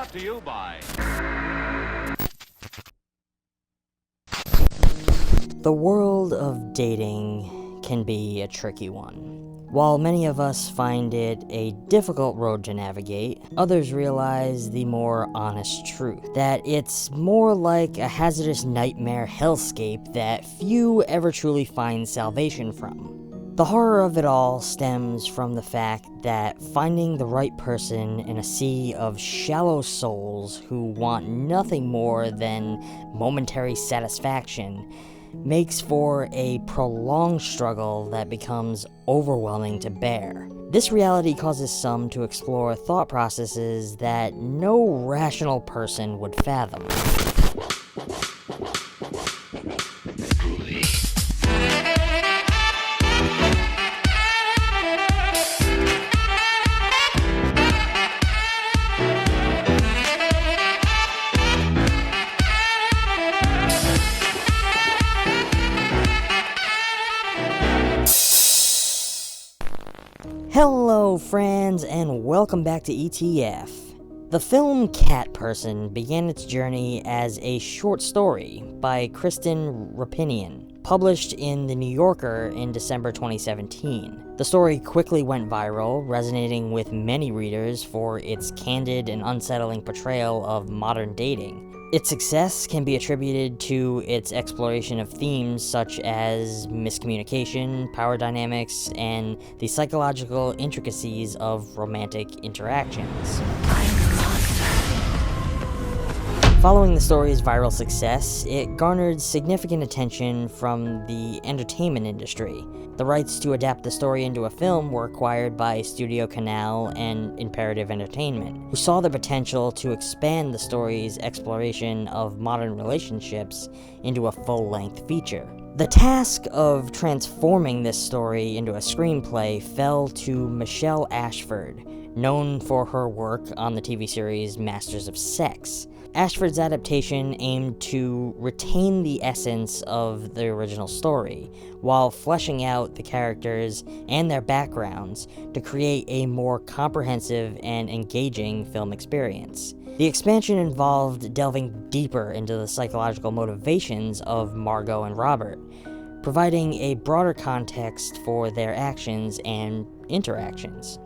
Brought to you by... The world of dating can be a tricky one. While many of us find it a difficult road to navigate, others realize the more honest truth, that it's more like a hazardous nightmare hellscape that few ever truly find salvation from. The horror of it all stems from the fact that finding the right person in a sea of shallow souls who want nothing more than momentary satisfaction makes for a prolonged struggle that becomes overwhelming to bear. This reality causes some to explore thought processes that no rational person would fathom. Hello friends, and welcome back to ETF. The film Cat Person began its journey as a short story by Kristen Rapinian, published in The New Yorker in December 2017. The story quickly went viral, resonating with many readers for its candid and unsettling portrayal of modern dating. Its success can be attributed to its exploration of themes such as miscommunication, power dynamics, and the psychological intricacies of romantic interactions. Following the story's viral success, it garnered significant attention from the entertainment industry. The rights to adapt the story into a film were acquired by Studio Canal and Imperative Entertainment, who saw the potential to expand the story's exploration of modern relationships into a full-length feature. The task of transforming this story into a screenplay fell to Michelle Ashford, known for her work on the TV series Masters of Sex. Ashford's adaptation aimed to retain the essence of the original story, while fleshing out the characters and their backgrounds to create a more comprehensive and engaging film experience. The expansion involved delving deeper into the psychological motivations of Margot and Robert, providing a broader context for their actions and interactions.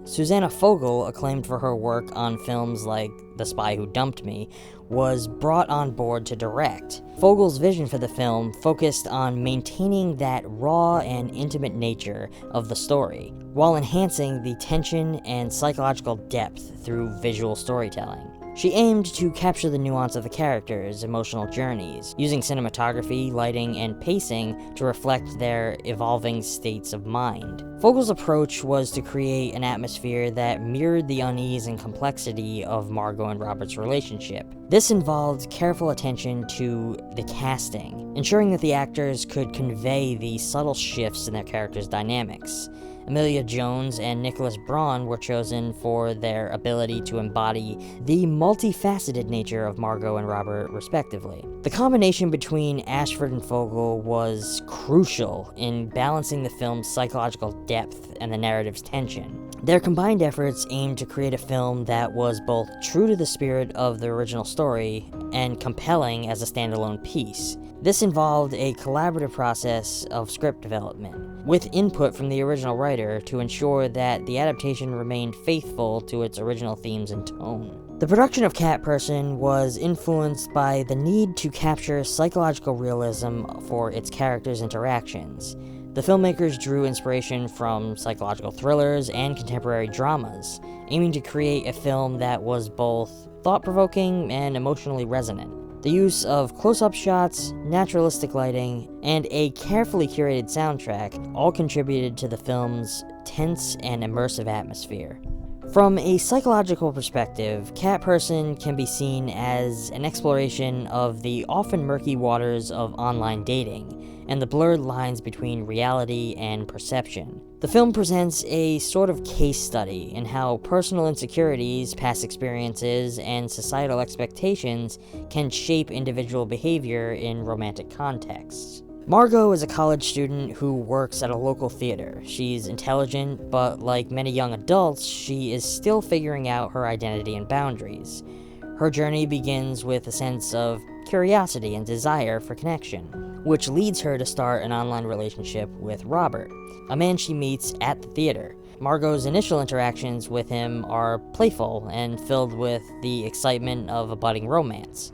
Susanna Fogel, acclaimed for her work on films like The Spy Who Dumped Me, was brought on board to direct. Fogel's vision for the film focused on maintaining that raw and intimate nature of the story, while enhancing the tension and psychological depth through visual storytelling. She aimed to capture the nuance of the characters' emotional journeys, using cinematography, lighting, and pacing to reflect their evolving states of mind. Fogel's approach was to create an atmosphere that mirrored the unease and complexity of Margot and Robert's relationship. This involved careful attention to the casting, ensuring that the actors could convey the subtle shifts in their characters' dynamics. Emilia Jones and Nicholas Braun were chosen for their ability to embody the multifaceted nature of Margot and Robert, respectively. The combination between Ashford and Fogel was crucial in balancing the film's psychological depth and the narrative's tension. Their combined efforts aimed to create a film that was both true to the spirit of the original story and compelling as a standalone piece. This involved a collaborative process of script development, with input from the original writer to ensure that the adaptation remained faithful to its original themes and tone. The production of Cat Person was influenced by the need to capture psychological realism for its characters' interactions. The filmmakers drew inspiration from psychological thrillers and contemporary dramas, aiming to create a film that was both thought-provoking and emotionally resonant. The use of close-up shots, naturalistic lighting, and a carefully curated soundtrack all contributed to the film's tense and immersive atmosphere. From a psychological perspective, Cat Person can be seen as an exploration of the often murky waters of online dating, and the blurred lines between reality and perception. The film presents a sort of case study in how personal insecurities, past experiences, and societal expectations can shape individual behavior in romantic contexts. Margot is a college student who works at a local theater. She's intelligent, but like many young adults, she is still figuring out her identity and boundaries. Her journey begins with a sense of curiosity and desire for connection, which leads her to start an online relationship with Robert, a man she meets at the theater. Margot's initial interactions with him are playful and filled with the excitement of a budding romance.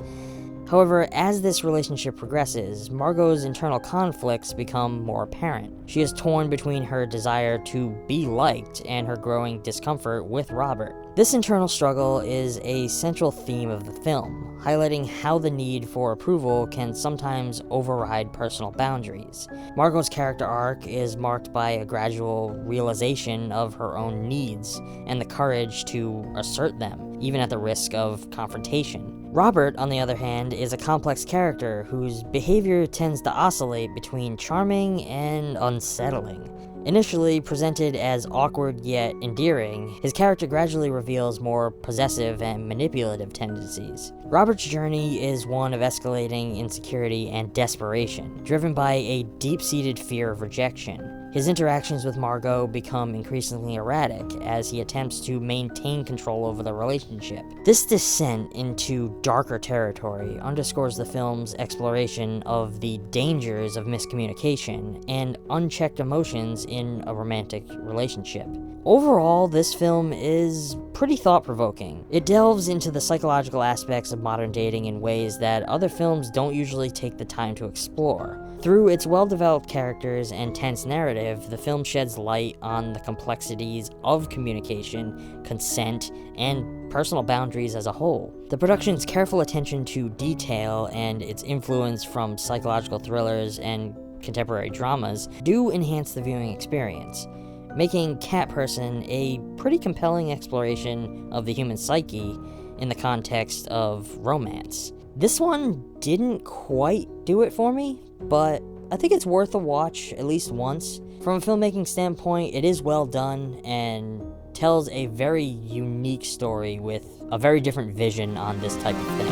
However, as this relationship progresses, Margot's internal conflicts become more apparent. She is torn between her desire to be liked and her growing discomfort with Robert. This internal struggle is a central theme of the film, highlighting how the need for approval can sometimes override personal boundaries. Margot's character arc is marked by a gradual realization of her own needs and the courage to assert them, even at the risk of confrontation. Robert, on the other hand, is a complex character whose behavior tends to oscillate between charming and unsettling. Initially presented as awkward yet endearing, his character gradually reveals more possessive and manipulative tendencies. Robert's journey is one of escalating insecurity and desperation, driven by a deep-seated fear of rejection. His interactions with Margot become increasingly erratic as he attempts to maintain control over the relationship. This descent into darker territory underscores the film's exploration of the dangers of miscommunication and unchecked emotions in a romantic relationship. Overall, this film is pretty thought-provoking. It delves into the psychological aspects of modern dating in ways that other films don't usually take the time to explore. Through its well-developed characters and tense narrative, the film sheds light on the complexities of communication, consent, and personal boundaries as a whole. The production's careful attention to detail and its influence from psychological thrillers and contemporary dramas do enhance the viewing experience, making Cat Person a pretty compelling exploration of the human psyche in the context of romance. This one didn't quite do it for me, but I think it's worth a watch at least once. From a filmmaking standpoint, it is well done and tells a very unique story with a very different vision on this type of thing.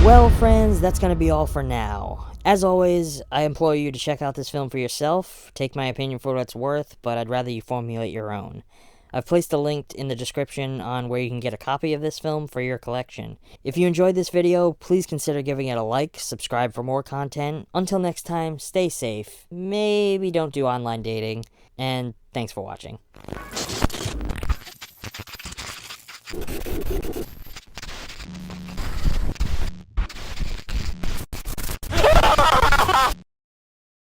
Well, friends, that's going to be all for now. As always, I implore you to check out this film for yourself. Take my opinion for what it's worth, but I'd rather you formulate your own. I've placed a link in the description on where you can get a copy of this film for your collection. If you enjoyed this video, please consider giving it a like, subscribe for more content. Until next time, stay safe, maybe don't do online dating, and thanks for watching.